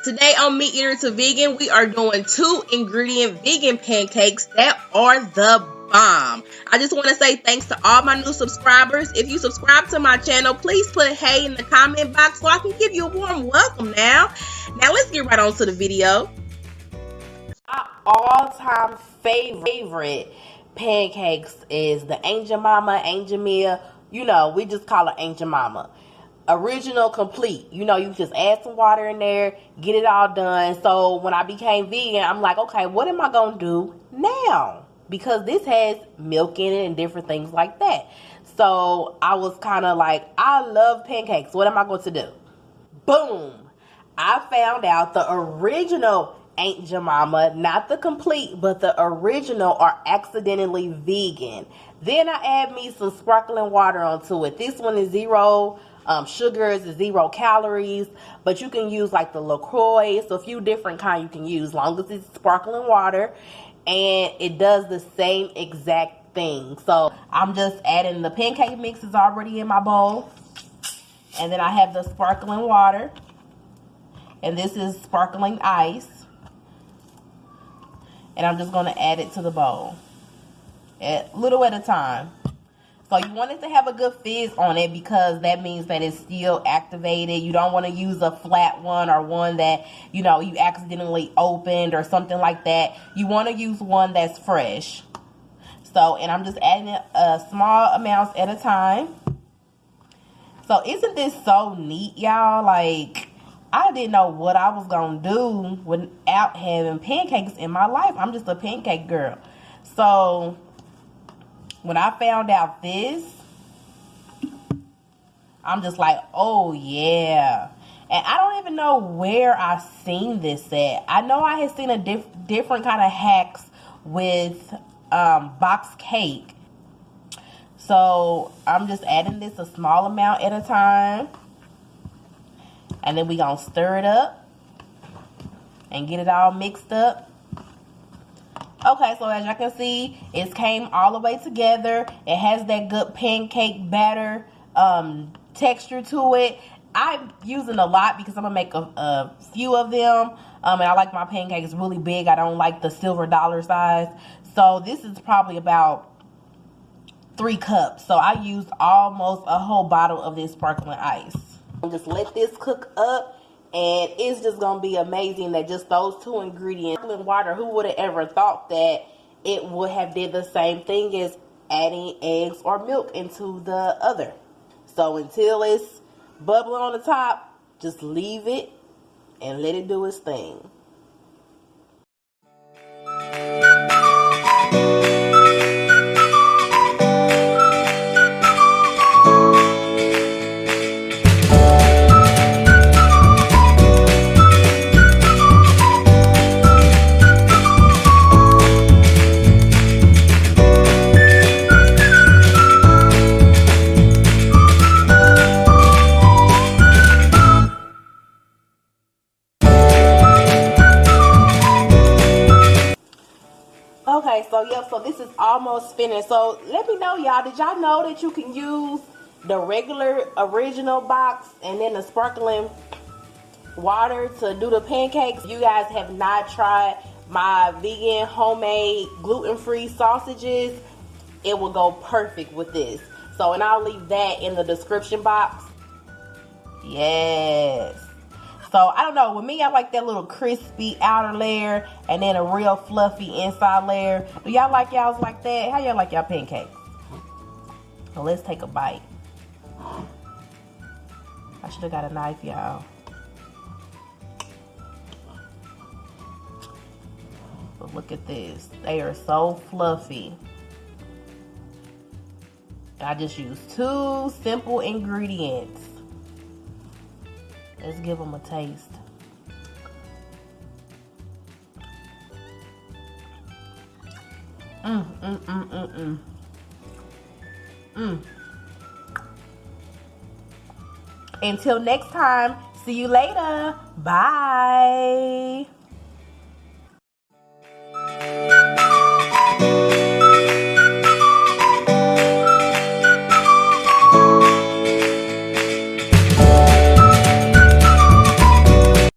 Today on Meat Eater to Vegan, we are doing 2-ingredient vegan pancakes that are the bomb. I just want to say thanks to all my new subscribers. If you subscribe to my channel, please put hey in the comment box so I can give you a warm welcome now. Now let's get right on to the video. My all-time favorite pancakes is the Angel Mama, Angel Mia. You know, we just call it Angel Mama. Original complete. You know, you just add some water in there, get it all done. So when I became vegan, I'm like, okay, what am I going to do now? Because this has milk in it and different things like that. So I was kind of like, I love pancakes. What am I going to do? Boom. I found out the original Angel Mama, not the complete, but the original are accidentally vegan. Then I add me some sparkling water onto it. This one is zero sugars, 0 calories, but you can use like the LaCroix. So a few different kind you can use, as long as it's sparkling water, and it does the same exact thing. So I'm just adding the pancake mix is already in my bowl, and then I have the sparkling water, and this is sparkling ice, and I'm just going to add it to the bowl, a little at a time. So you want it to have a good fizz on it because that means that it's still activated. You don't want to use a flat one or one that, you know, you accidentally opened or something like that. You want to use one that's fresh. So, and I'm just adding it small amounts at a time. So isn't this so neat, y'all? Like, I didn't know what I was going to do without having pancakes in my life. I'm just a pancake girl. So when I found out this, I'm just like, oh yeah. And I don't even know where I seen this at. I know I had seen a different kind of hacks with box cake. So I'm just adding this a small amount at a time. And then we gonna stir it up and get it all mixed up. Okay, so as y'all can see, it came all the way together. It has that good pancake batter texture to it. I'm using a lot because I'm going to make a few of them. And I like my pancakes really big. I don't like the silver dollar size. So this is probably about 3 cups. So I used almost a whole bottle of this sparkling ice. Just let this cook up. And it's just going to be amazing that just those 2 ingredients, sparkling water, who would have ever thought that it would have did the same thing as adding eggs or milk into the other. So until it's bubbling on the top, just leave it and let it do its thing. Okay, so yep, so this is almost finished. So let me know, y'all, did y'all know that you can use the regular original box and then the sparkling water to do the pancakes? You guys have not tried my vegan homemade gluten-free sausages, it will go perfect with this. So, and I'll leave that in the description box. Yes. So, I don't know. With me, I like that little crispy outer layer and then a real fluffy inside layer. Do y'all like y'all's like that? How y'all like y'all pancakes? So, let's take a bite. I should have got a knife, y'all. But look at this. They are so fluffy. I just used 2 simple ingredients. Let's give them a taste. Until next time, see you later. Bye.